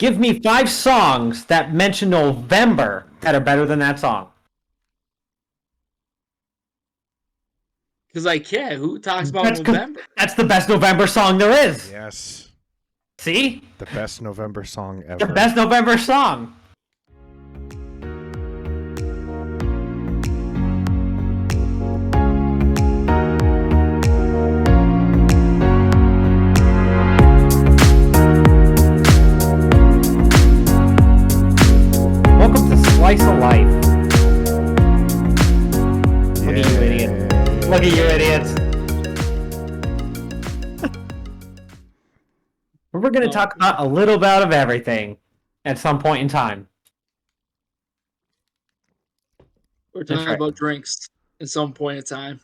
Give me 5 songs that mention November that are better than that song. Because I can't. Who talks about November? That's the best November song there is. Yes. See? The best November song ever. The best November song. Welcome to Slice of Life. Look at you, idiot. Look at you, idiots. We're going to talk about a little bit of everything at some point in time. We're talking about drinks at some point in time.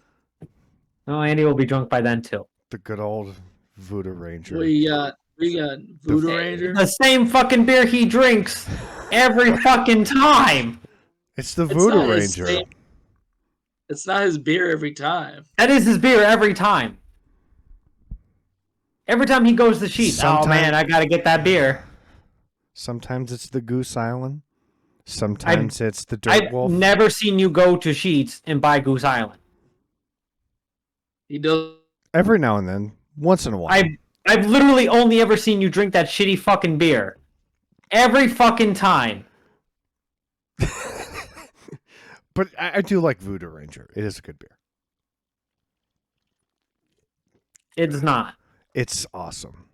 Oh, Andy will be drunk by then, too. The good old Voodoo Ranger. We got Voodoo Ranger. The same fucking beer he drinks every fucking time. It's the Voodoo Ranger. It's not his beer every time. That is his beer every time. Every time he goes to Sheetz, oh man, I gotta get that beer. Sometimes it's the Goose Island. Sometimes it's the Dirt Wolf. I've never seen you go to Sheetz and buy Goose Island. He does. Every now and then. Once in a while. I've literally only ever seen you drink that shitty fucking beer. Every fucking time. But I do like Voodoo Ranger. It is a good beer. It's not. It's awesome.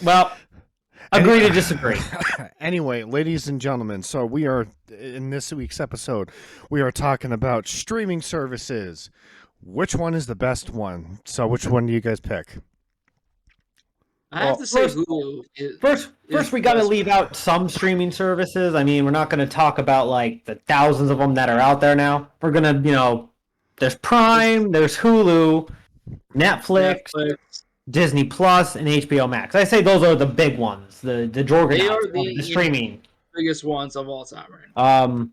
Well, agree to disagree. Anyway, ladies and gentlemen, so we are, in this week's episode, we are talking about streaming services. Which one is the best one? So which one do you guys pick? I have to say Hulu. First, we got to leave out some streaming services. I mean, we're not going to talk about like the thousands of them that are out there now. We're going to, there's Prime, there's Hulu, Netflix, Disney Plus, and HBO Max. I say those are the big ones, the Jorgenauts, the streaming biggest ones of all time right now.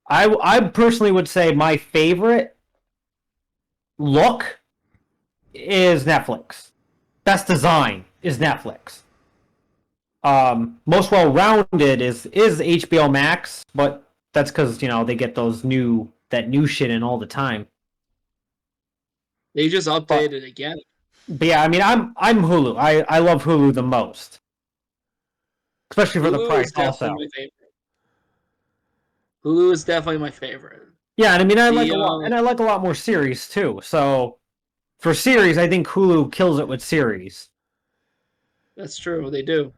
I personally would say my favorite look is Netflix. Best design is Netflix. Most well-rounded is HBO Max, but that's because they get that new shit in all the time. They just updated again. But yeah, I mean, I'm Hulu. I love Hulu the most, especially for the price. Also, Hulu is definitely my favorite. Yeah, and I mean, I like a lot more series too. So for series, I think Hulu kills it with series. That's true. They do.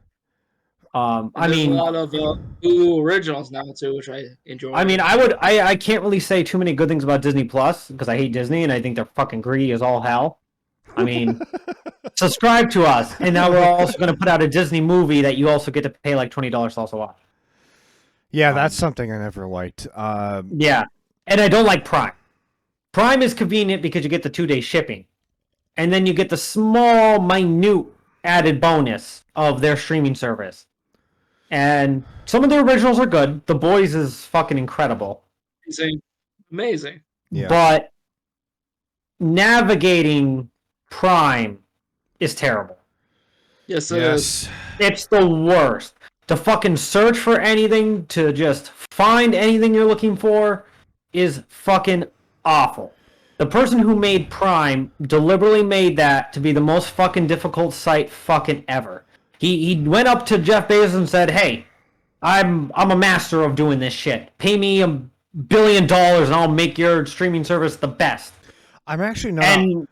I mean, a lot of Hulu originals now too, which I enjoy. I mean, I can't really say too many good things about Disney Plus because I hate Disney and I think they're fucking greedy as all hell. I mean, subscribe to us, and now we're also going to put out a Disney movie that you also get to pay like $20 to also watch. Yeah, that's something I never liked. Yeah, and I don't like Prime. Prime is convenient because you get the 2-day shipping, and then you get the small, minute added bonus of their streaming service. And some of the originals are good. The Boys is fucking incredible. Amazing. Yeah. But navigating Prime is terrible. Yes, it is. It's the worst. To fucking search for anything, to just find anything you're looking for is fucking awful. The person who made Prime deliberately made that to be the most fucking difficult site fucking ever. He went up to Jeff Bezos and said, "Hey, I'm a master of doing this shit. Pay me $1 billion and I'll make your streaming service the best." I'm actually not.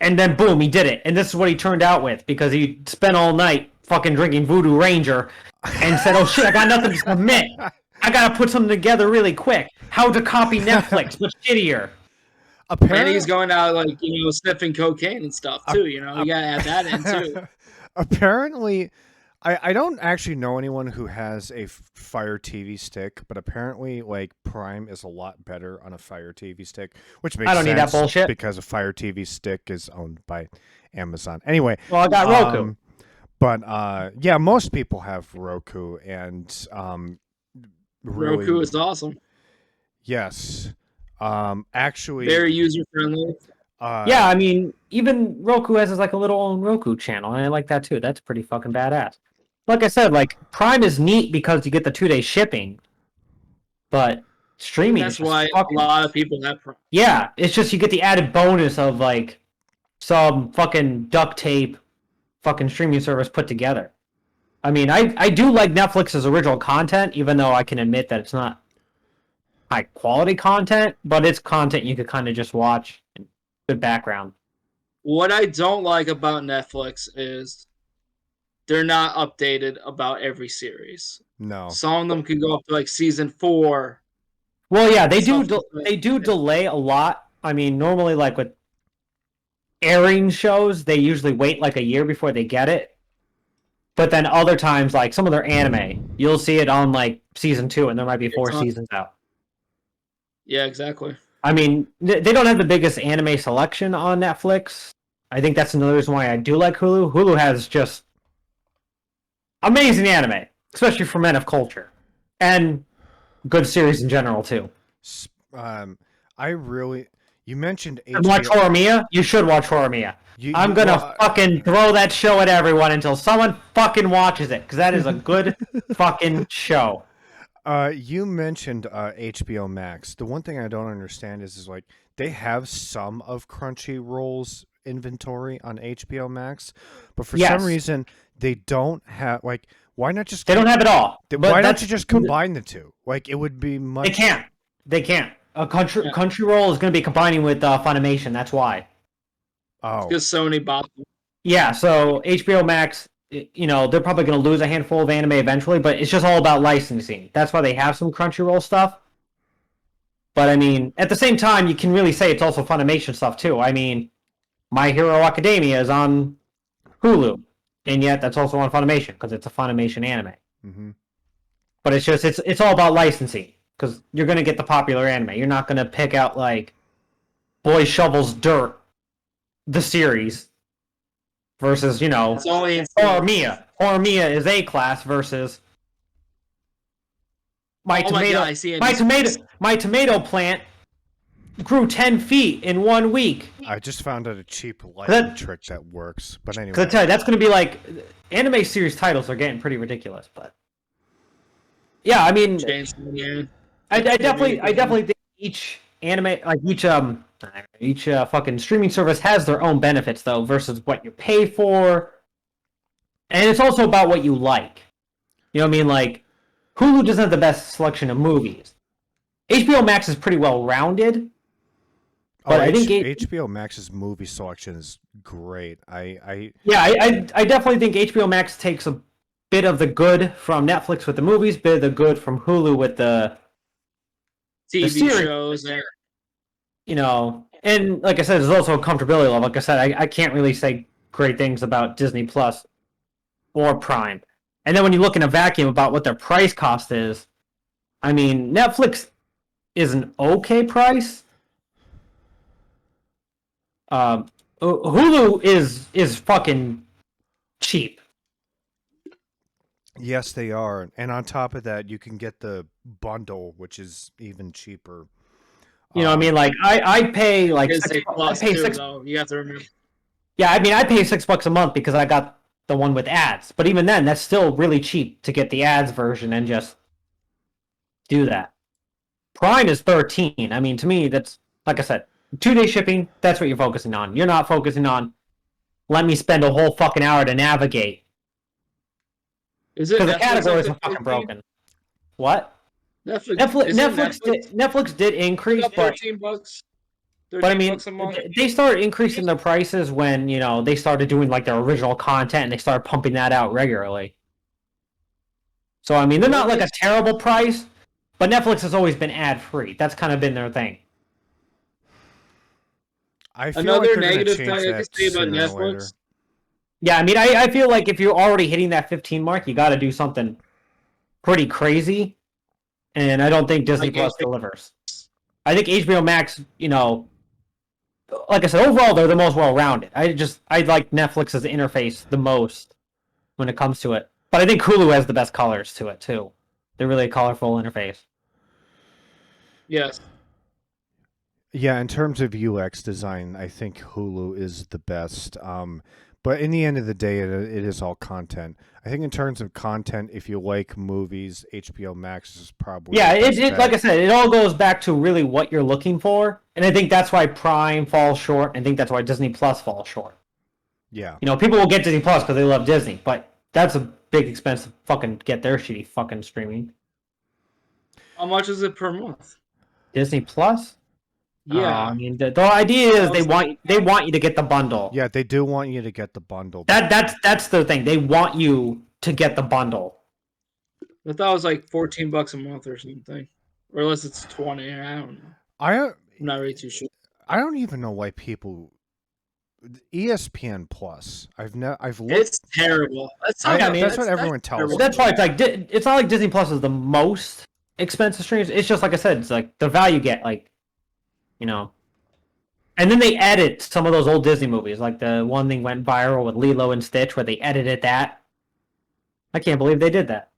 And then boom, he did it. And this is what he turned out with because he spent all night fucking drinking Voodoo Ranger and said, "Oh shit, I got nothing to submit. I gotta put something together really quick. How to copy Netflix, but shittier." Apparently, and he's going out like sniffing cocaine and stuff too. You gotta add that in too. Apparently, I don't actually know anyone who has a Fire TV stick, but apparently, like Prime is a lot better on a Fire TV stick, which makes sense. I don't need that bullshit because a Fire TV stick is owned by Amazon. Anyway, well, I got Roku. But yeah, most people have Roku, and really, Roku is awesome. Yes, actually, very user friendly. Yeah, I mean, even Roku has like a little own Roku channel, and I like that too. That's pretty fucking badass. Like I said, like Prime is neat because you get the 2-day shipping, but streaming is That's just why a fucking lot of people have Prime. yeah. It's just you get the added bonus of like some fucking duct tape, fucking streaming service put together. I mean, I do like Netflix's original content, even though I can admit that it's not high quality content, but it's content you could kind of just watch. Good background. What I don't like about Netflix is they're not updated about every series. No. Some of them can go up to like season 4. Well, yeah, they Stuff do. like that. They do delay a lot. I mean, normally, like with airing shows, they usually wait like a year before they get it. But then other times, like some of their anime, you'll see it on like season 2, and there might be 4 seasons out. Yeah, exactly. I mean, they don't have the biggest anime selection on Netflix. I think that's another reason why I do like Hulu. Hulu has just amazing anime, especially for men of culture, and good series in general too. I really. You mentioned HBO. Watch Horimiya? You should watch Horimiya. I'm gonna fucking throw that show at everyone until someone fucking watches it, because that is a good fucking show. You mentioned HBO Max. The one thing I don't understand is like they have some of Crunchyroll's inventory on HBO Max, but for some reason they don't have like. Why not just? They don't have it all. Why don't you just combine the two? Like it would be much. They can't. They can't. Crunchyroll is going to be combining with Funimation. That's why. Oh. Because Sony bought them. Yeah. So HBO Max, you know, they're probably going to lose a handful of anime eventually, but it's just all about licensing. That's why they have some Crunchyroll stuff. But I mean, at the same time, you can really say it's also Funimation stuff too. I mean, My Hero Academia is on Hulu, and yet that's also on Funimation because it's a Funimation anime. Mm-hmm. But it's just it's all about licensing, because you're gonna get the popular anime. You're not gonna pick out like Boy Shovels Dirt, the series, versus Horimiya. Horimiya is A-class versus my tomato plant grew 10 feet in 1 week. I just found out a cheap lighting trick that works. But anyway, I tell you, that's going to be like anime series titles are getting pretty ridiculous. But yeah, I mean, I definitely think each anime, like each fucking streaming service has their own benefits though, versus what you pay for, and it's also about what you like. You know what I mean? Like Hulu doesn't have the best selection of movies. HBO Max is pretty well rounded. But I think HBO Max's movie selection is great. I definitely think HBO Max takes a bit of the good from Netflix with the movies, bit of the good from Hulu with the TV shows. You know, and like I said, there's also a comfortability level. Like I said, I can't really say great things about Disney Plus or Prime. And then when you look in a vacuum about what their price cost is, I mean, Netflix is an okay price. Hulu is fucking cheap. Yes, they are. And on top of that, you can get the bundle, which is even cheaper. You know what I mean? Like I pay like $6. You have to remember. Yeah, I mean I pay $6 a month because I got the one with ads. But even then, that's still really cheap to get the ads version and just do that. Prime is $13. I mean, to me, that's like I said, 2-day shipping. That's what you're focusing on. You're not focusing on let me spend a whole fucking hour to navigate. Is it because the categories are fucking broken? What? Netflix did increase, but $13. But I mean, they started increasing their prices when they started doing like their original content and they started pumping that out regularly. So I mean, they're not like a terrible price, but Netflix has always been ad free. That's kind of been their thing. I feel Another like negative thing I can say about Netflix. Yeah, I mean, I feel like if you're already hitting that 15 mark, you got to do something pretty crazy, and I don't think Disney Plus delivers. I think HBO Max, like I said, overall they're the most well-rounded. I like Netflix's interface the most when it comes to it, but I think Hulu has the best colors to it too. They're really a colorful interface. Yes. Yeah, in terms of UX design, I think Hulu is the best. But in the end of the day, it is all content. I think in terms of content, if you like movies, HBO Max is probably Yeah, the best it bet. like I said, it all goes back to really what you're looking for, and I think that's why Prime falls short. I think that's why Disney Plus falls short. Yeah. You know, people will get Disney Plus because they love Disney, but that's a big expense to fucking get their shitty fucking streaming. How much is it per month? Disney Plus? Yeah. I mean, the idea is they want you to get the bundle. Yeah, they do want you to get the bundle. That's the thing. They want you to get the bundle. I thought it was like $14 a month or something, or unless it's 20. I don't know. I'm not really too sure. I don't even know why people. ESPN Plus. I've looked. It's terrible. That's what everyone tells me. That's why it's like it's not like Disney Plus is the most expensive streams. It's just like I said, it's like the value get like, you know. And then they edit some of those old Disney movies, like the one thing went viral with Lilo and Stitch, where they edited that. I can't believe they did that.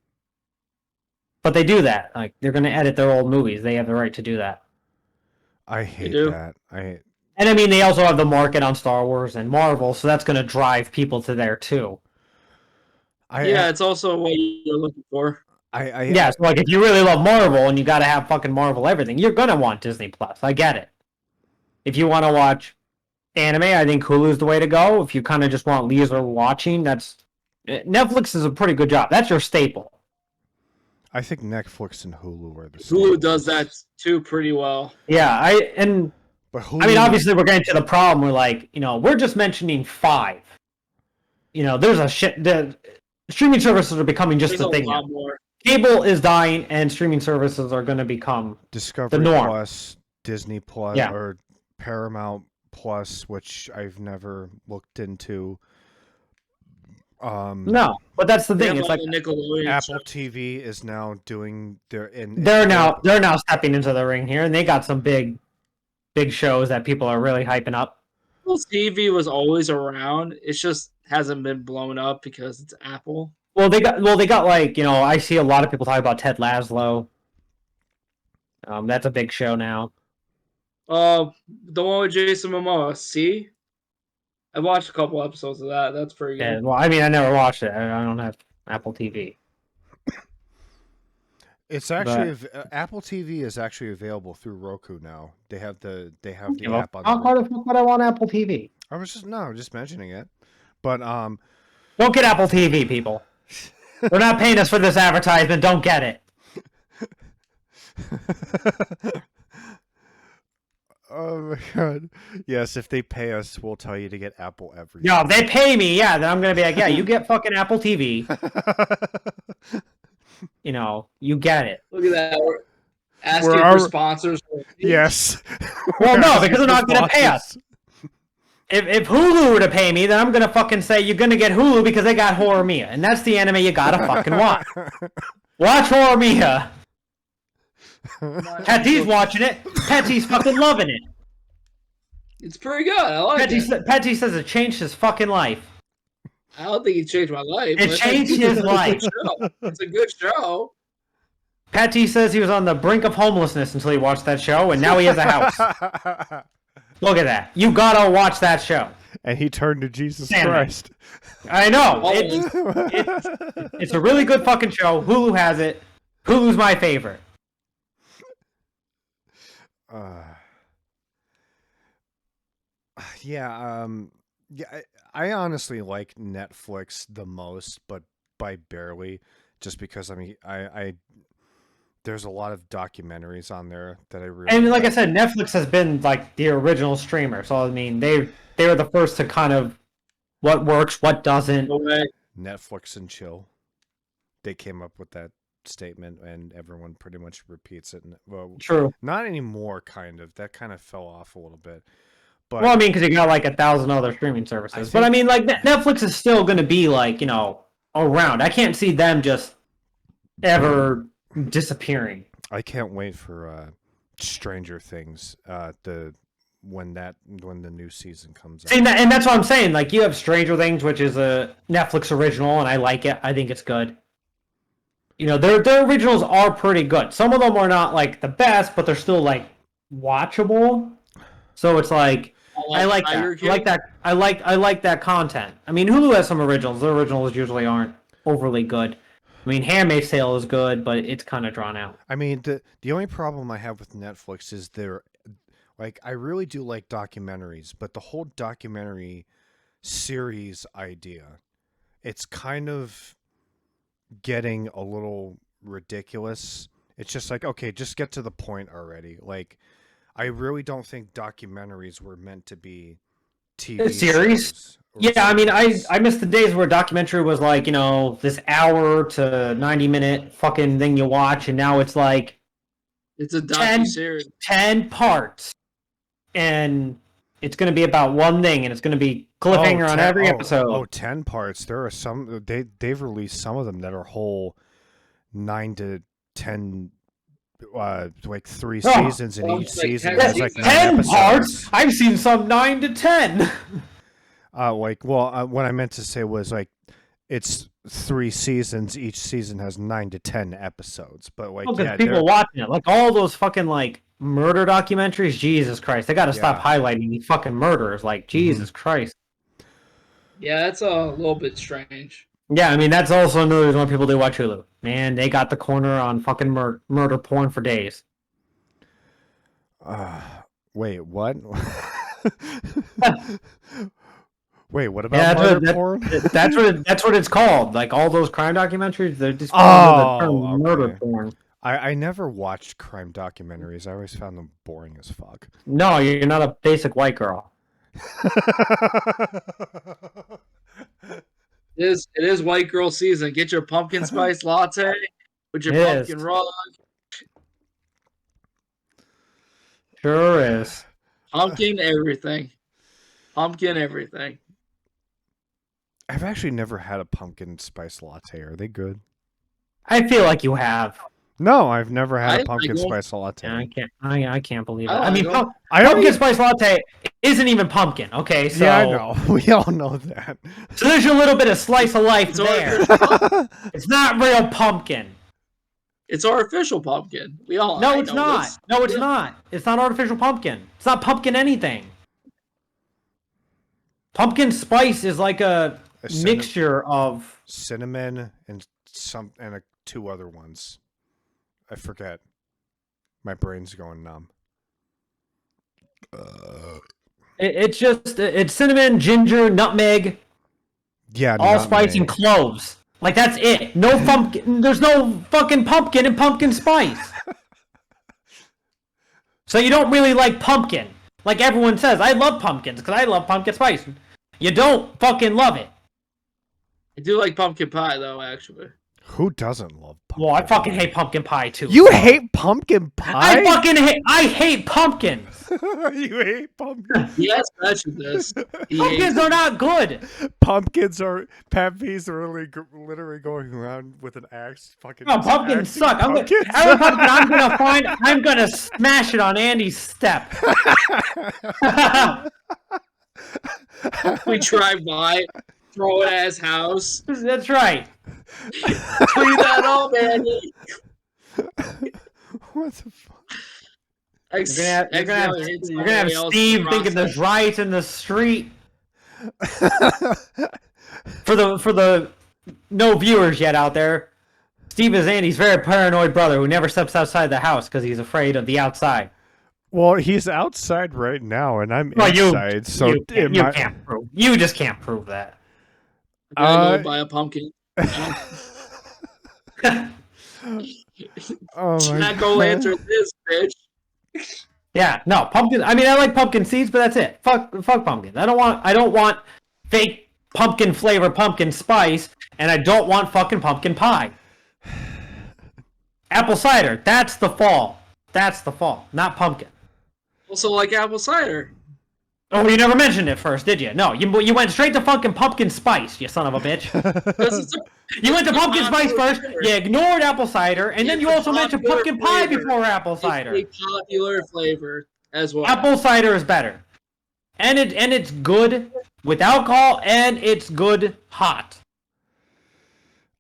But they do that. Like they're going to edit their old movies. They have the right to do that. I hate that. And I mean, they also have the market on Star Wars and Marvel, so that's going to drive people to there too. It's also what you're looking for. Yeah, so like if you really love Marvel and you got to have fucking Marvel everything, you're going to want Disney Plus. I get it. If you want to watch anime, I think Hulu's the way to go. If you kind of just want leisure watching, Netflix is a pretty good job. That's your staple. I think Netflix and Hulu are the Hulu staples. does that too pretty well. Yeah, But Hulu, I mean, obviously, we're getting to the problem. We're like, we're just mentioning 5. There's a shit. The streaming services are becoming just the thing. Lot more. Cable is dying, and streaming services are going to become Discovery the norm. Plus, Disney Plus, or Paramount Plus, which I've never looked into. No, but that's the thing. It's like Apple TV is now doing their. They're now stepping into the ring here, and they got some big shows that people are really hyping up. Apple TV was always around. It just hasn't been blown up because it's Apple. Well, they got like, I see a lot of people talk about Ted Lasso. That's a big show now. The one with Jason Momoa. See, I watched a couple episodes of that. That's pretty good. Yeah, well, I mean, I never watched it. I don't have Apple TV. It's actually Apple TV is actually available through Roku now. They have the app on. How the fuck would I want Apple TV? I was just mentioning it, but don't get Apple TV, people. They're not paying us for this advertisement. Don't get it. Oh my god! Yes, if they pay us, we'll tell you to get Apple everything. No, if they pay me, then I'm gonna be like, yeah, you get fucking Apple TV. You get it. Look at that. We're asking for sponsors. Yes. Well, no, because they're not gonna pay us. If Hulu were to pay me, then I'm gonna fucking say you're gonna get Hulu because they got Horror Mia, and that's the anime you gotta fucking watch. Watch Horror Mia. Patty's watching it. Patty's fucking loving it. It's pretty good. I like it. Patty says it changed his fucking life. I don't think it changed my life. It changed his life. It's a good show. Patty says he was on the brink of homelessness until he watched that show, and now he has a house. Look at that. You gotta watch that show. And he turned to Jesus Christ. I know. It's a really good fucking show. Hulu has it. Hulu's my favorite. I honestly like Netflix the most, but by barely, just because I there's a lot of documentaries on there that I really like I said, Netflix has been like the original streamer, so I mean they were the first to kind of what works, what doesn't. Netflix and chill. They came up with that statement, and everyone pretty much repeats it. Well, true. Not anymore. Kind of. That kind of fell off a little bit. But, well, I mean, because you got like 1,000 other streaming services. But I mean, like Netflix is still going to be like around. I can't see them just ever disappearing. I can't wait for Stranger Things. When the new season comes out. See, and that's what I'm saying. Like you have Stranger Things, which is a Netflix original, and I like it. I think it's good. Their originals are pretty good. Some of them are not like the best, but they're still like watchable. So it's like I like that. I like that content. I mean, Hulu has some originals. The originals usually aren't overly good. I mean, Handmaid's Tale is good, but it's kind of drawn out. I mean, the only problem I have with Netflix is I really do like documentaries, but the whole documentary series idea, it's kind of getting a little ridiculous. It's just like, okay, just get to the point already. Like, I really don't think documentaries were meant to be TV series. Yeah, I mean, I miss the days where documentary was like, this hour to 90-minute fucking thing you watch, and now it's like it's a docu-series. 10 parts, and it's going to be about one thing, and it's going to be cliffhanger on every episode. 10 parts. There are some they've released some of them that are whole 9 to 10 like 3 seasons in each season. There's like 10 parts. I've seen some 9 to 10. What I meant to say was like it's 3 seasons. Each season has 9 to 10 episodes. But like, people watching it, like all those fucking like murder documentaries. Jesus Christ, they got to stop highlighting these fucking murderers. Like Jesus Christ. Yeah, that's a little bit strange. Yeah, I mean that's also another reason why people do watch Hulu. Man, they got the corner on fucking murder porn for days. Wait, what? Wait, what about murder porn? That's what it's called. Like all those crime documentaries, they're just the term murder porn. I never watched crime documentaries. I always found them boring as fuck. No, you're not a basic white girl. It is white girl season. Get your pumpkin spice latte with your pumpkin rug. Sure is. Pumpkin everything. Pumpkin everything. I've actually never had a pumpkin spice latte. Are they good? I feel like you have. No, I've never had a pumpkin spice latte. I can't believe it. I mean, pumpkin spice latte isn't even pumpkin. Okay, so yeah, I know. We all know that. So there's a little bit of slice of life there. It's not real pumpkin. It's artificial pumpkin. No, it's not. No, it's not. It's not artificial pumpkin. It's not pumpkin anything. Pumpkin spice is like a mixture of cinnamon and 2 other ones. I forget. My brain's going numb. It's cinnamon, ginger, nutmeg. Yeah, allspice and cloves. Like that's it. No pumpkin. There's no fucking pumpkin in pumpkin spice. So you don't really like pumpkin. Like everyone says, I love pumpkins because I love pumpkin spice. You don't fucking love it. I do like pumpkin pie though, actually. Who doesn't love pumpkin Well, I fucking hate pumpkin pie too. You hate pumpkin pie? I hate pumpkins. You hate pumpkins? Yes, mentioned this. Pumpkins are not good. Pumpkins are Pat V's literally going around with an axe. Fucking. No, pumpkins suck. I'm gonna smash it on Andy's step. We drive by, throw it at his house. That's right. Clean that up, Andy. What the fuck? You're gonna have Steve thinking there's riots in the street. For the no viewers yet out there, Steve is Andy's very paranoid brother who never steps outside the house because he's afraid of the outside. Well, he's outside right now, and I'm inside. You just can't prove that. I'm gonna go buy a pumpkin. Jack-o'-lantern this bitch. Yeah, no pumpkin. I mean, I like pumpkin seeds, but that's it. Fuck pumpkins. I don't want fake pumpkin flavor, pumpkin spice, and I don't want fucking pumpkin pie. Apple cider. That's the fall. Not pumpkin. Also, like apple cider. Oh, you never mentioned it first, did you? No, you went straight to fucking pumpkin spice, you son of a bitch. You went to pumpkin spice first, you ignored apple cider, and then you also mentioned pumpkin pie before apple cider. It's a popular flavor as well. Apple cider is better. And it's good with alcohol, and it's good hot.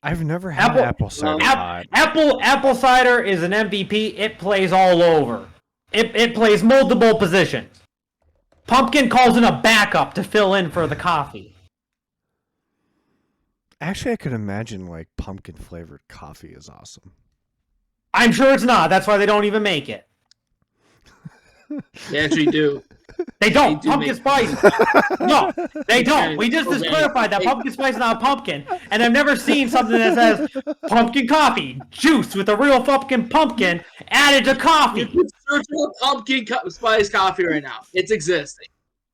I've never had apple cider hot. Apple cider is an MVP. It plays all over. It plays multiple positions. Pumpkin calls in a backup to fill in for the coffee. Actually, I could imagine like pumpkin flavored coffee is awesome. I'm sure it's not. That's why they don't even make it. They actually do. They don't. Pumpkin spice. No, they don't. We just clarified that pumpkin spice is not a pumpkin. And I've never seen something that says pumpkin coffee, juice with a real fucking pumpkin added to coffee. You can search for pumpkin spice coffee right now. It's existing.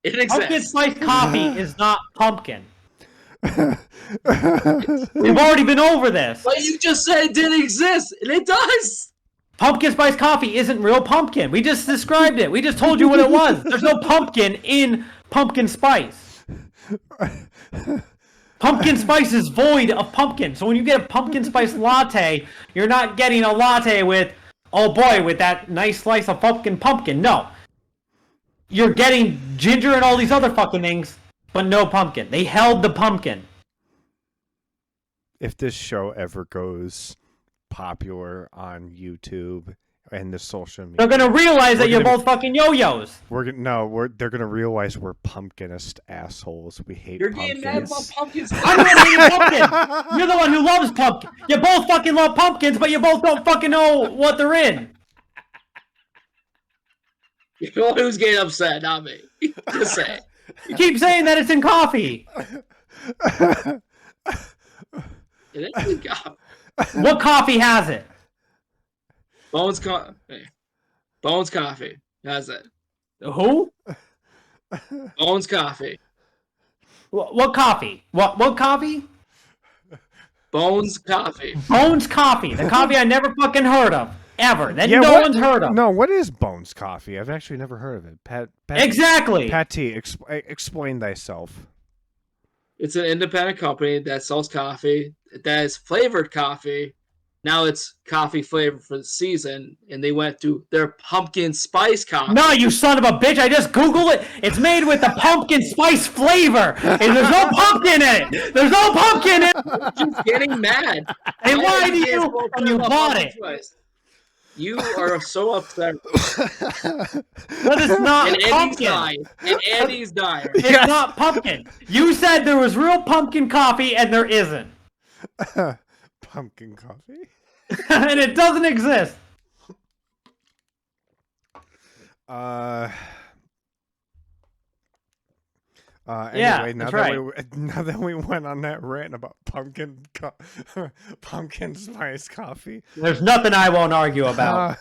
It exists. Pumpkin spice coffee is not pumpkin. We've already been over this. But you just said it didn't exist, and it does. Pumpkin spice coffee isn't real pumpkin. We just described it. We just told you what it was. There's no pumpkin in pumpkin spice. Pumpkin spice is void of pumpkin. So when you get a pumpkin spice latte, you're not getting a latte with, oh boy, with that nice slice of pumpkin. No. You're getting ginger and all these other fucking things, but no pumpkin. They held the pumpkin. If this show ever goes popular on YouTube and the social media, they're gonna realize that you're both fucking yo-yos. They're gonna realize we're pumpkinist assholes. We hate You're pumpkins. getting mad about pumpkins. I'm the one who hates pumpkin. You're the one who loves pumpkin. You both fucking love pumpkins, but you both don't fucking know what they're in. You're the one who's getting upset, not me. Just say. You keep saying that it's in coffee. It is in coffee. What coffee has it? Bones Coffee. Bones Coffee has it. Who? Bones Coffee. What coffee? What coffee? Bones Coffee. Bones Coffee. The coffee I never fucking heard of. Ever. That no one's heard of. No, what is Bones Coffee? I've actually never heard of it. Pat exactly. Pat T, explain thyself. It's an independent company that sells coffee, that is flavored coffee. Now it's coffee flavored for the season, and they went to their pumpkin spice coffee. No, you son of a bitch! I just Googled it. It's made with the pumpkin spice flavor, and there's no pumpkin in it. There's no pumpkin in it. You're just getting mad. They lied to you, and you bought it. Spice. You are so upset. That is not and pumpkin. And Andy's dying. It's not pumpkin. You said there was real pumpkin coffee, and there isn't. Pumpkin coffee? And it doesn't exist. Anyway, now that we went on that rant about pumpkin spice coffee, there's nothing I won't argue about.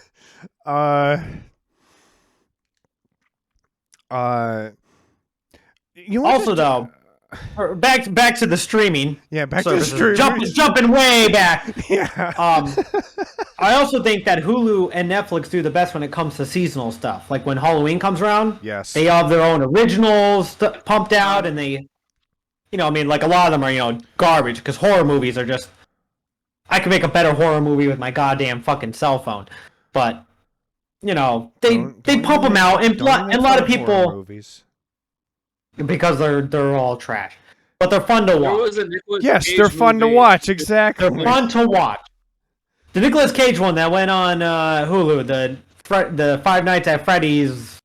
You also though, back to the streaming. Yeah, back services. to the streaming. Jumping way back. Yeah. I also think that Hulu and Netflix do the best when it comes to seasonal stuff. Like when Halloween comes around, yes, they have their own originals pumped out, and they, I mean, like a lot of them are, garbage, because horror movies are just, I can make a better horror movie with my goddamn fucking cell phone. But, they pump them out, and a lot of people, movies. Because they're all trash. But they're fun to watch. Yes, they're fun to watch, exactly. They're fun to watch. The Nicolas Cage one that went on Hulu, the Five Nights at Freddy's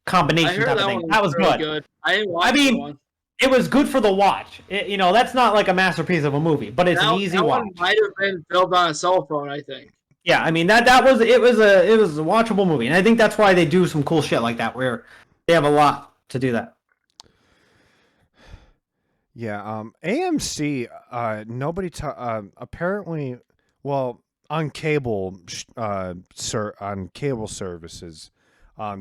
combination type of thing. That was good. I mean, it was good for the watch. That's not like a masterpiece of a movie, but it's an easy watch. That one might have been filmed on a cell phone, I think. Yeah, I mean that was a watchable movie, and I think that's why they do some cool shit like that, where they have a lot to do that. Yeah, AMC. Nobody apparently. Well, on cable, on cable services,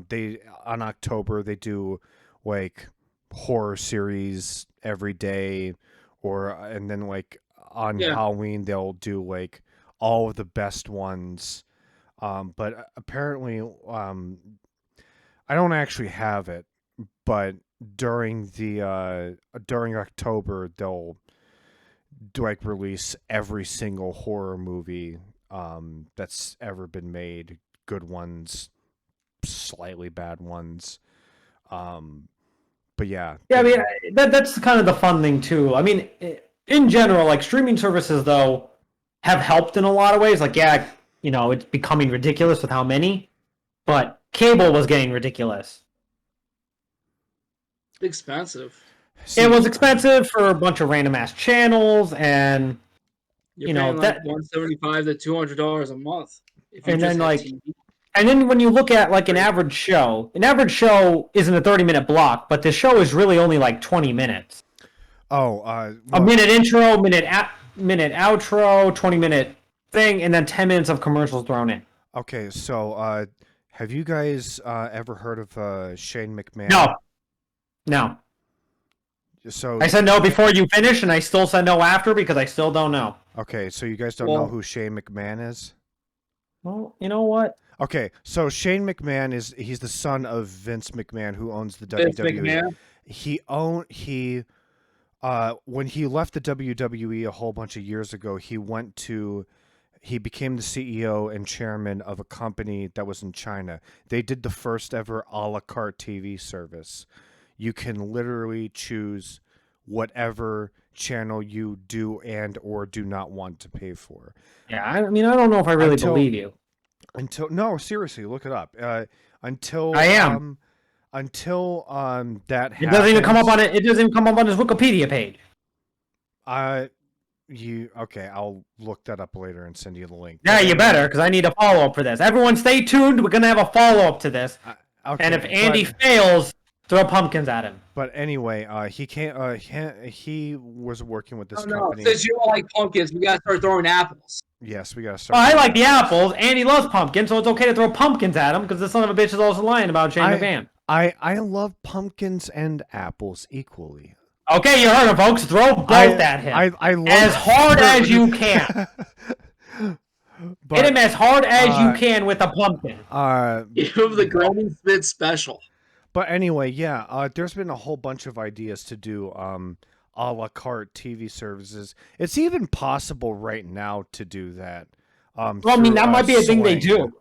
they on October they do like horror series every day, and then like on Halloween they'll do like all of the best ones. But apparently, I don't actually have it, but during October they'll release every single horror movie that's ever been made, good ones, slightly bad ones, but yeah, I mean that's kind of the fun thing too. I mean, in general, like streaming services though have helped in a lot of ways. Like it's becoming ridiculous with how many, but cable was getting ridiculous. expensive. It was expensive for a bunch of random ass channels, and You're you know paying that, like $175 to $200 a month. If you and just then have like, TV. and then when you look at like an average show isn't a 30-minute block, but the show is really only like 20 minutes. Oh, A minute intro, minute outro, 20-minute thing, and then 10 minutes of commercials thrown in. okay. So, have you guys ever heard of Shane McMahon? No. So I said no before you finish, and I still said no after because I still don't know. okay, so you guys don't know who Shane McMahon is? Well, you know what? Okay, so Shane McMahon he's the son of Vince McMahon, who owns the Vince WWE. McMahon? When he left the WWE a whole bunch of years ago, he became the CEO and chairman of a company that was in China. They did the first ever a la carte TV service. You can literally choose whatever channel you do and or do not want to pay for. Yeah, I mean, I don't know if I really believe you. No, seriously, look it up. Until I am. Until that happens, It doesn't even come up on it. It doesn't even come up on his Wikipedia page. Okay, I'll look that up later and send you the link. Yeah, you better, because I need a follow up for this. Everyone, stay tuned. We're gonna have a follow up to this. Okay, and if Andy fails, throw pumpkins at him. But anyway, he can't. He was working with this No, company. since you don't like pumpkins, we gotta start throwing apples. Yes, we gotta start. Well, I like the apples. Andy loves pumpkins, so it's okay to throw pumpkins at him because the son of a bitch is also lying about Shane McMahon. I love pumpkins and apples equally. Okay, you heard him, folks. Throw both at him. I love as hard as you can. Hit him as hard as you can with a pumpkin. Give the Granny Smith special. But anyway, yeah, there's been a whole bunch of ideas to do a la carte TV services. It's even possible right now to do that. Well, I mean, that might be a thing they do.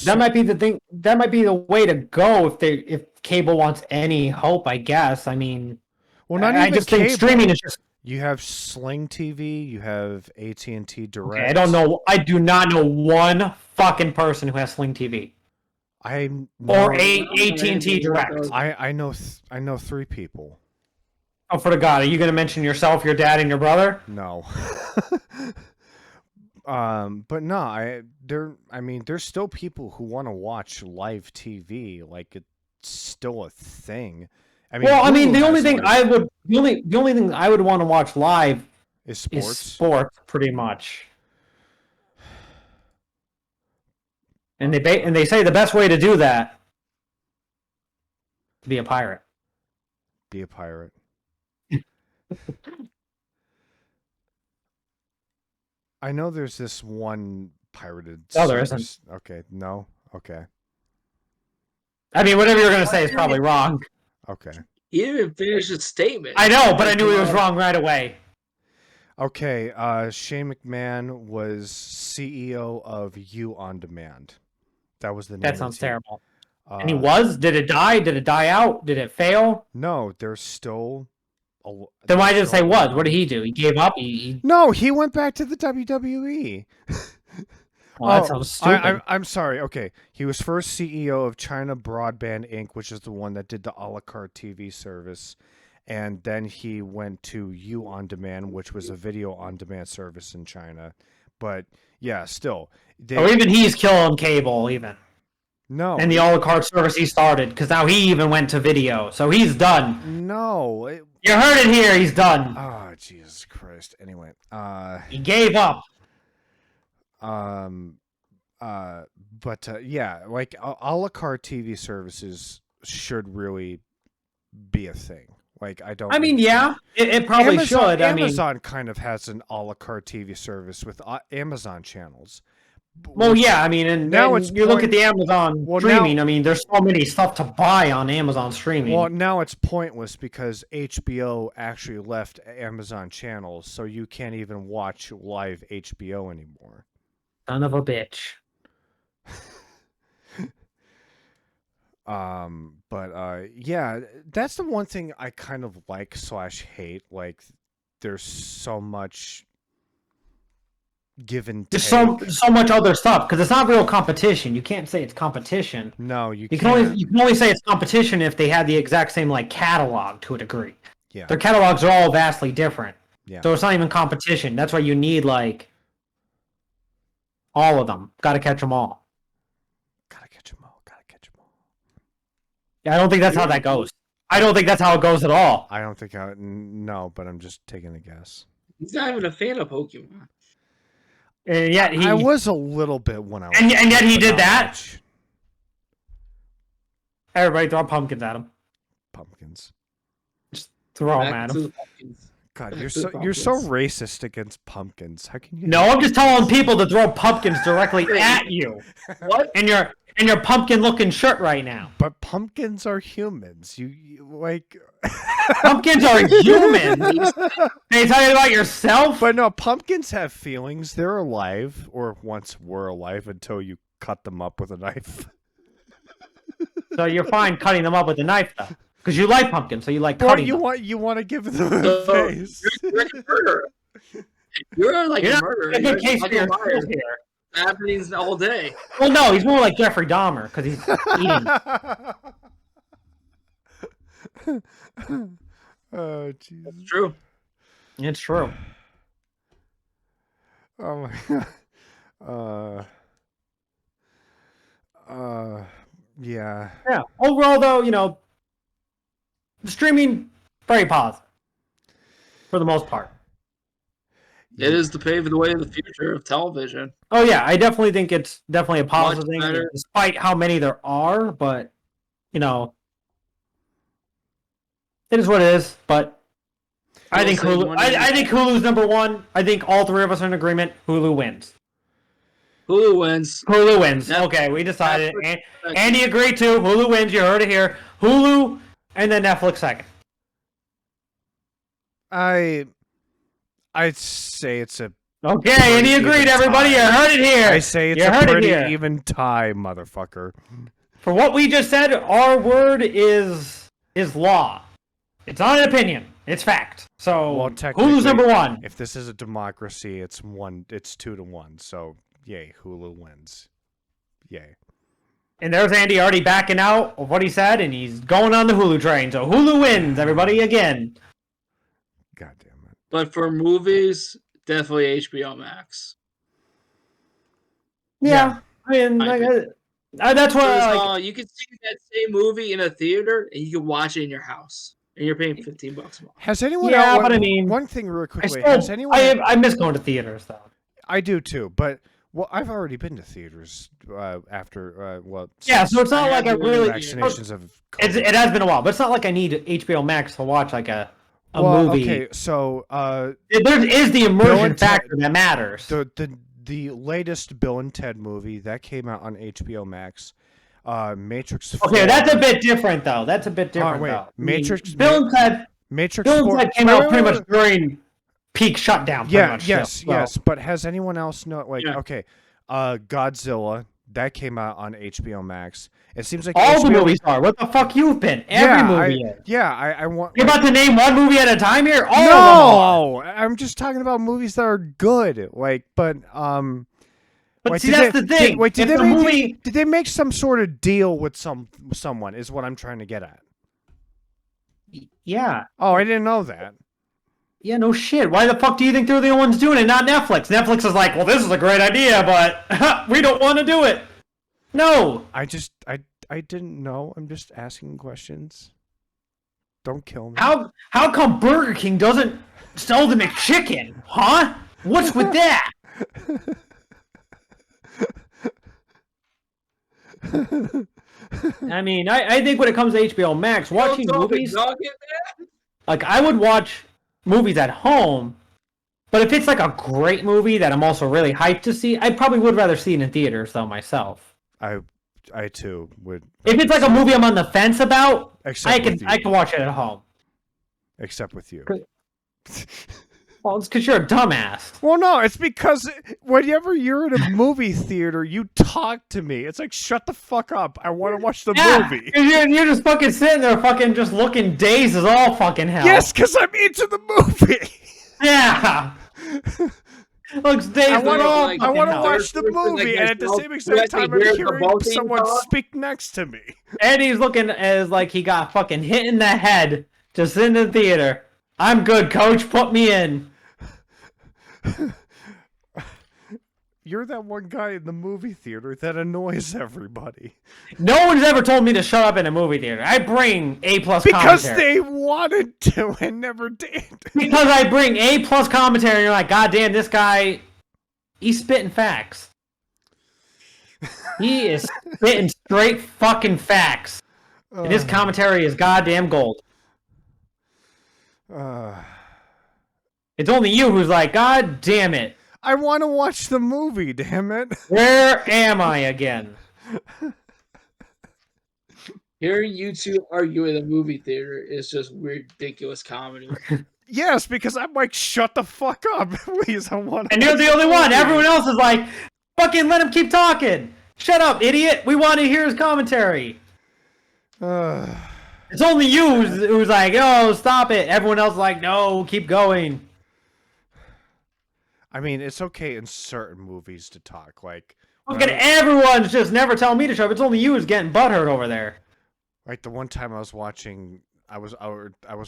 That might be the thing. That might be the way to go if cable wants any hope. I guess. I mean, well, not even I just cable. think streaming is just. You have Sling TV. You have AT&T Direct. Okay, I don't know. I do not know one fucking person who has Sling TV. Or AT&T Direct. I know 3 people. Oh, for the God, are you going to mention yourself, your dad, and your brother? No. But no, there's still people who want to watch live TV. Like, it's still a thing. I mean, well, I mean, the only thing I would want to watch live is sports. Is sports, pretty much. And they say the best way to do that to be a pirate. Be a pirate. I know there's this one pirated. Oh, there isn't. Okay, no, okay. I mean, whatever you're gonna say is probably wrong. Okay. He didn't even finish his statement. I know, but I knew he was wrong right away. Okay, Shane McMahon was CEO of You On Demand. That was the name. That sounds terrible. And he was? Did it die? Did it die out? Did it fail? No, there's still. Then why did it say was? What did he do? He gave up? No, he went back to the WWE. Well, that sounds stupid. I'm sorry. Okay, he was first CEO of China Broadband Inc., which is the one that did the a la carte TV service, and then he went to You On Demand, which was a video on demand service in China. But yeah, still. Even he's killing cable, even. No. And the a la carte service he started, because now he even went to video, so he's done. No. You heard it here. He's done. Oh, Jesus Christ. Anyway, he gave up. Yeah, like a la carte TV services should really be a thing. Like, I mean, yeah, it probably should. Amazon kind of has an a la carte TV service with Amazon channels. Well, yeah, I mean, and now you look at the Amazon streaming. I mean, there's so many stuff to buy on Amazon streaming. Well, now it's pointless because HBO actually left Amazon channels, so you can't even watch live HBO anymore. Son of a bitch. Yeah, that's the one thing I kind of like / hate. Like, there's so much give and There's take. so much other stuff because it's not real competition. You can't say it's competition. No, You can only say it's competition if they had the exact same like catalog to a degree. Yeah. Their catalogs are all vastly different. Yeah. So it's not even competition. That's why you need like all of them. Got to catch them all. Gotta catch them all. Gotta catch them all. Yeah, I don't think that's how that goes. I don't think that's how it goes at all. I don't think no, but I'm just taking a guess. He's not even a fan of Pokemon. And yet I was a little bit when I was. And yet he did that. Much. Everybody throw pumpkins at him. Pumpkins. Just throw them Back at to him. the pumpkins. God, Back you're to the so pumpkins. racist against pumpkins. How can you? No, I'm just telling people to throw pumpkins directly Wait. at you. What? And your pumpkin-looking shirt right now. But pumpkins are humans. You like. Pumpkins are humans. Can you tell you about yourself? But no, pumpkins have feelings. They're alive, or once were alive until you cut them up with a knife. So you're fine cutting them up with a knife, though, because you like pumpkins, so you like Well, cutting you them. want to give them a So, face. You're like a murderer. You're like You're a not murderer. a You're good case for Michael yourself Myers. here. Happenings all day. Well, no, he's more like Jeffrey Dahmer because he's eating. Oh Jesus! It's true. It's true. Oh my God. Yeah. Yeah. Overall, though, the streaming very positive for the most part. It is to pave the way of the future of television. Oh yeah, I definitely think it's definitely a positive thing, better. despite how many there are. But it is what it is. But I think You'll say Hulu. one I think Hulu's number one. I think all three of us are in agreement. Hulu wins. Hulu wins. Hulu wins. Netflix- Okay, we decided. Netflix- Andy agreed too. Hulu wins. You heard it here. Hulu, and then Netflix second. I'd say it's a. Okay, Pretty Andy agreed. even Everybody, you tie. heard it here. I say it's You a heard it pretty here. even tie, motherfucker. For what we just said, our word is law. It's not an opinion. It's fact. So Well, technically, Hulu's number one. If this is a democracy, it's 2-1. So yay, Hulu wins. Yay. And there's Andy already backing out of what he said, and he's going on the Hulu train. So Hulu wins, everybody, again. God damn it. But for movies, definitely HBO Max. Yeah. I mean, that's what I like. You can see that same movie in a theater, and you can watch it in your house, and you're paying $15 a month. Has anyone? Yeah, else, but I mean, one thing real quickly. I Has anyone? I miss going to theaters, though. I do too, but I've already been to theaters after Yeah, so it's not like I really. vaccinations have. It has been a while, but it's not like I need HBO Max to watch like a movie. Okay, so There is the Bill immersion and Ted- factor that matters. the latest Bill and Ted movie that came out on HBO Max, Matrix. Okay, 4, that's a bit different, though. That's a bit different, wait. though. I mean, Matrix- Bill and Ted. Matrix. Bill and 4 Ted came out pretty much during peak shutdown. Pretty Yeah. much, Yes. still, Yes. so. But has anyone else know? Like, Yeah. okay, Godzilla that came out on HBO Max. It seems like All the HBO movies are. What the fuck you've been? Every movie is. I want. You're about to name one movie at a time here? All of them No, I'm just talking about movies that are good. Like, but But wait, see, did that's they- the thing. Did If they the make, movie... did they make some sort of deal with someone? Is what I'm trying to get at. Yeah. Oh, I didn't know that. Yeah, no shit. Why the fuck do you think they're the only ones doing it, not Netflix? Netflix is like, well, this is a great idea, but we don't want to do it. No. I didn't know. I'm just asking questions. Don't kill me. How come Burger King doesn't sell the McChicken? Huh? What's with that? I mean, I think when it comes to HBO Max, watching movies, like I would watch movies at home, but if it's like a great movie that I'm also really hyped to see, I probably would rather see it in theaters though myself. I too would. If it's like a movie I'm on the fence about, Except I with can you. I can watch it at home. Except with you. Well, it's because you're a dumbass. Well, no, it's because whenever you're in a movie theater, you talk to me. It's like, shut the fuck up. I want to watch the movie. 'Cause you're just fucking sitting there, fucking just looking dazed as all fucking hell. Yes, because I'm into the movie. Yeah. Looks Dave I want like, to fucking hell. watch the Third person, movie, like and at the myself, same you exact have to time, I'm hear the hearing voting someone talk. speak next to me. And he's looking as like he got fucking hit in the head just in the theater. I'm good, coach. Put me in. You're that one guy in the movie theater that annoys everybody. No one's ever told me to shut up in a movie theater. I bring A+ Because commentary. they wanted to and never did. Because I bring A+ commentary, and you're like, God damn, this guy, he's spitting facts. He is spitting straight fucking facts. And his commentary is goddamn gold. It's only you who's like, God damn it. I want to watch the movie, damn it. Where am I again? Hearing you two argue in a movie theater is just ridiculous comedy. Yes, because I'm like, shut the fuck up, please. I want to. And you're the only one. Everyone else is like, fucking let him keep talking. Shut up, idiot. We want to hear his commentary. It's only you who's like, oh, stop it. Everyone else is like, no, keep going. I mean, it's okay in certain movies to talk. Like, Fucking everyone's just never telling me to shut up. It's only you who's getting butthurt over there. like the one time I was watching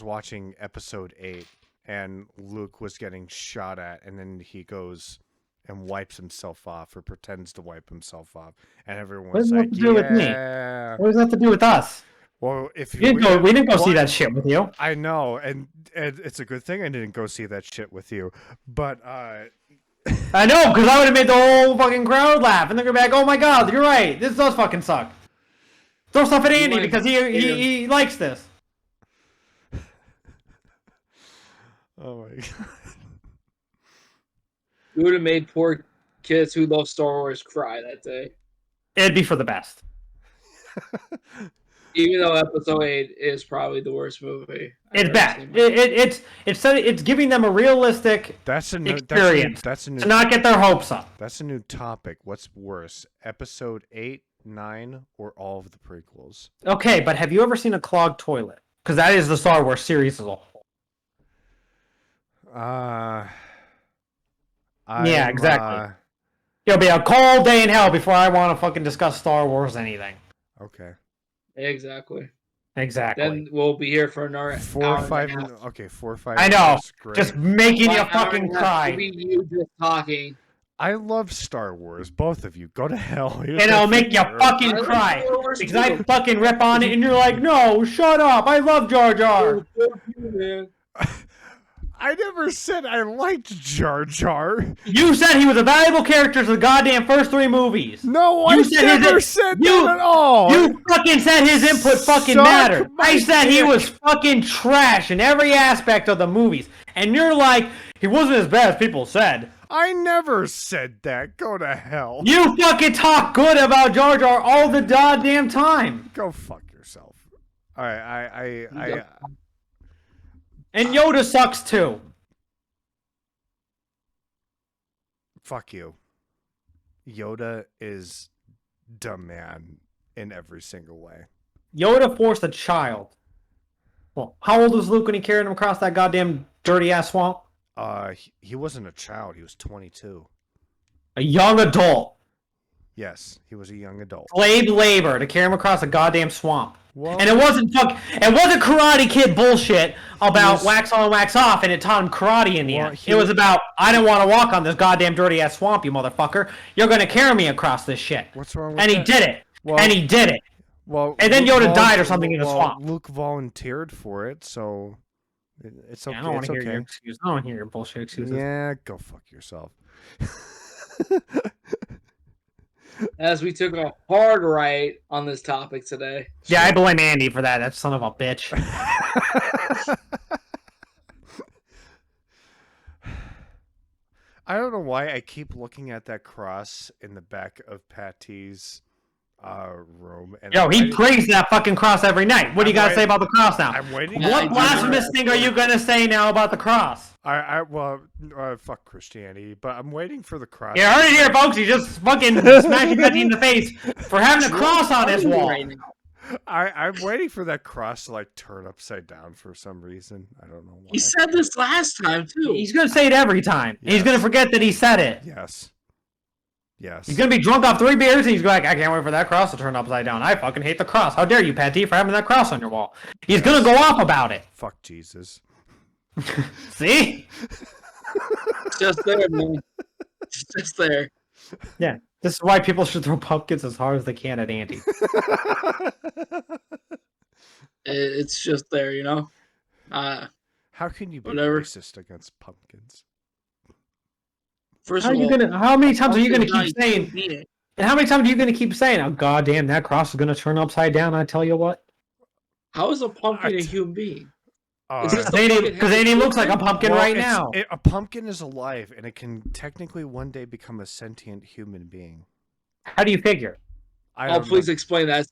watching episode 8, and Luke was getting shot at, and then he goes and wipes himself off, or pretends to wipe himself off, and everyone's What like, does that have to do with me? "Yeah." What does that have to do with us? Well, if We didn't go see that shit with you. I know, and it's a good thing I didn't go see that shit with you. But I know, because I would have made the whole fucking crowd laugh, and they're gonna be like, "Oh my god, you're right. This does fucking suck." Throw stuff at Andy like- because he likes this. oh my god. You would have made poor kids who love Star Wars cry that day. It'd be for the best. Even though Episode 8 is probably the worst movie. I've It's ever bad. seen. It's giving them a realistic That's a new experience that's a new to not get their hopes up. that's a new topic. What's worse, episode 8, 9, or all of the prequels? Okay, but have you ever seen a clogged toilet? Because that is the Star Wars series as a whole. Yeah, exactly. It'll be a cold day in hell before I want to fucking discuss Star Wars anything. Okay. Exactly. Exactly. Then we'll be here for another 4 hour or and a 5 half. minutes. Okay, 4 or 5 I know. minutes. Great. Just making you By an hour fucking and a half, cry. it'll be you just talking. I love Star Wars. Both of you, go to hell. And it'll make you fucking I love cry. Star Wars Because I too. fucking rip on it and you're like, no, shut up. I love Jar Jar. Man. I never said I liked Jar Jar. You said he was a valuable character to the goddamn first 3 movies. No, You I said his- never said you- that at all. You fucking said his input fucking Suck mattered. my I said he dick. was fucking trash in every aspect of the movies. And you're like, he wasn't as bad as people said. I never said that. Go to hell. You fucking talk good about Jar Jar all the goddamn time. Go fuck yourself. All right, And Yoda sucks too. fuck you. Yoda is dumb man in every single way. Yoda forced a child. Well, how old was Luke when he carried him across that goddamn dirty ass swamp? He wasn't a child. He was 22. A young adult. Yes, he was a young adult. Slave labor to carry him across a goddamn swamp. Well, And it wasn't Karate Kid bullshit about Yes. wax on, wax off, and it taught him karate in the Well, end. he It was was- about, I don't want to walk on this goddamn dirty ass swamp, you motherfucker. You're gonna carry me across this shit. what's wrong with And he that? did it. Well, And he did it. well, and then Luke Yoda died or something in the swamp. Luke volunteered for it, so it's okay. Yeah, I don't want It's to hear your okay. excuse. I don't want to hear your bullshit excuses. Yeah, go fuck yourself. As we took a hard right on this topic today. Yeah, I blame Andy for that. That son of a bitch. I don't know why I keep looking at that cross in the back of Patty's room. And Yo, I'm he waiting- prays that fucking cross every night. What do you I'm gotta say waiting- about the cross now? I'm waiting. Yeah, I What do blasphemous know. thing are you gonna say now about the cross? Well, fuck Christianity, but I'm waiting for the cross. You heard it here, folks. He just fucking smashed Betty in the face for having a cross on his wall. Right now. I'm waiting for that cross to like turn upside down for some reason. I don't know why. He said this last time too. He's gonna say it every time. Yes. He's gonna forget that he said it. Yes. Yes. He's gonna be drunk off 3 beers and he's like, I can't wait for that cross to turn upside down. I fucking hate the cross. How dare you, Patty, for having that cross on your wall? He's gonna go off about it. Fuck Jesus. See? It's just there, man. It's just there. Yeah. This is why people should throw pumpkins as hard as they can at Andy. It's just there, you know. How can you be Whatever. racist against pumpkins? First How of all, many times are you gonna pumpkin's keep not a saying? human being. And how many times are you gonna keep saying, "Oh goddamn, that cross is gonna turn upside down"? I tell you what. How is a pumpkin a human being? Uh, Is this Because Andy looks like a pumpkin well, right now. A pumpkin is alive, and it can technically one day become a sentient human being. How do you figure? I Oh, don't please know. explain that.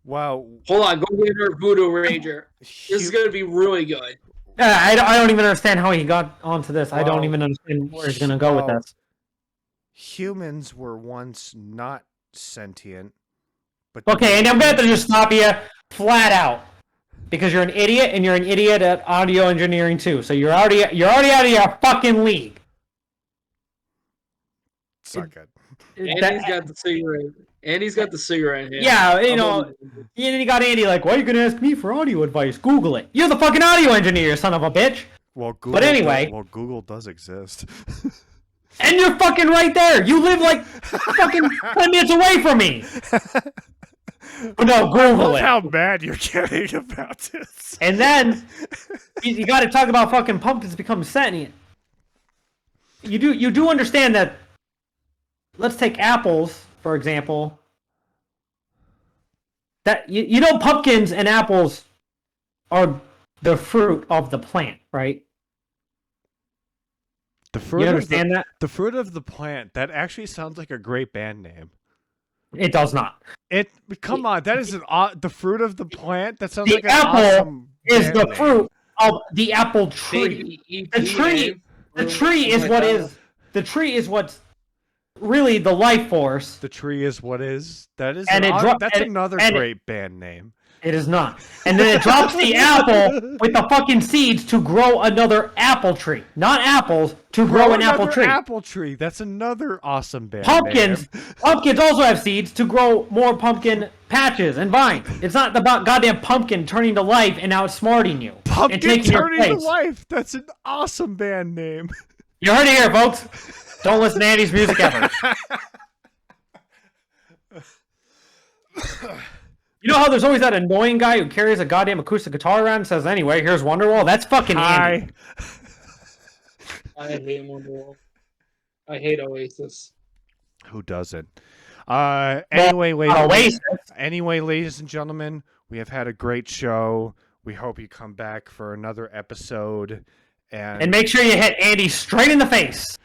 Wow. Hold on, go get her Voodoo Ranger. This is gonna be really good. I don't even understand how he got onto this. I don't Well, even understand where he's gonna go with well, this. Humans were once not sentient, but Okay, and I'm gonna have to just stop you flat out because you're an idiot and you're an idiot at audio engineering too. So you're already out of your fucking league. It's not good. Andy's got the cigarette. Andy's got the cigarette in hand. Yeah, you know, you got Andy like, why are you gonna ask me for audio advice? Google it. You're the fucking audio engineer, you son of a bitch. Well, Google anyway- Google does exist. And you're fucking right there. You live like fucking 10 minutes away from me. No, Google Love it. how mad you're getting about this. And then you got to talk about fucking pumpkins become sentient. You do understand that. Let's take apples for example. That you know pumpkins and apples are the fruit of the plant, right? The fruit You understand that? The fruit of the plant. That actually sounds like a great band name. It does not. Come on, that is the fruit of the plant. That sounds The like an apple awesome Is band the name. fruit of the apple tree. Big The tree. The tree is what is. The tree is what's really the life force. The tree is what is. That is. And That's another and great band name. It is not. And then it drops the apple with the fucking seeds to grow another apple tree. Not apples, to grow an apple another tree. Apple tree. That's another awesome band Pumpkins name. pumpkins also have seeds to grow more pumpkin patches and vines. It's not about goddamn pumpkin turning to life and outsmarting you. and Pumpkin taking your turning to place. life. That's an awesome band name. You heard it here, folks. Don't listen to Andy's music ever. You know how there's always that annoying guy who carries a goddamn acoustic guitar around and says, anyway, here's Wonderwall? That's fucking Andy. I hate Wonderwall. I hate Oasis. Who doesn't? Anyway, Oasis. ladies and gentlemen, we have had a great show. We hope you come back for another episode. And make sure you hit Andy straight in the face.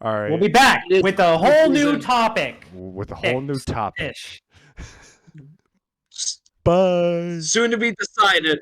All right. We'll be back with a whole new topic. With a whole new topic. Ish. Bye. Soon to be decided.